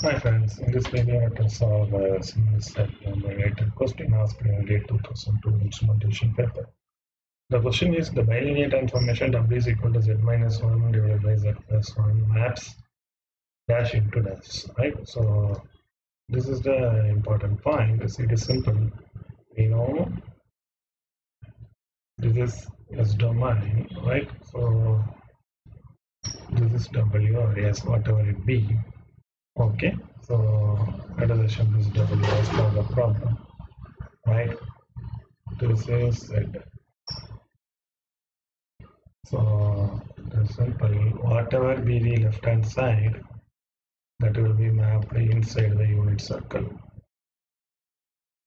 Hi friends, in this video I can solve a single set numerated question asked in the 2002 instrumentation paper. The question is the bilinear transformation W is equal to Z minus 1 divided by Z plus 1 maps dash into dash, right? So this is the important point. It is simple. We know this is S domain, right? So this is W or S, whatever it be. Okay, so let us assume this W as for the problem, right? This is Z. So the simple, whatever be the left hand side, that will be mapped inside the unit circle.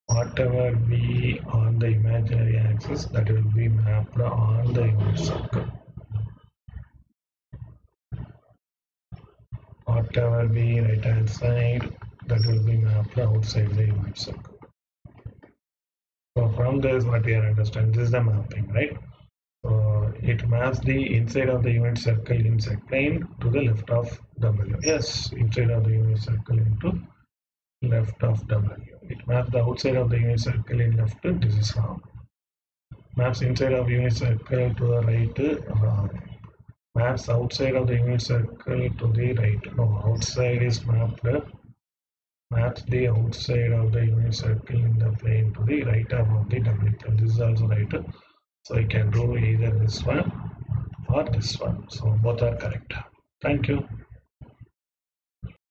Whatever be on the imaginary axis, that will be mapped on the unit circle. Whatever be right hand side, that will be mapped outside the unit circle. So from this, what we are understanding, this is the mapping, right? So it maps the inside of the unit circle in Z plane to the left of W. Yes, inside of the unit circle into left of W. It maps the outside of the unit circle in left. This is wrong. Maps inside of unit circle to the right. Wrong. Maps outside of the unit circle to the right. No, outside is mapped. Maps the outside of the unit circle in the plane to the right of the W plane. This is also right. So I can do either this one or this one. So both are correct. Thank you.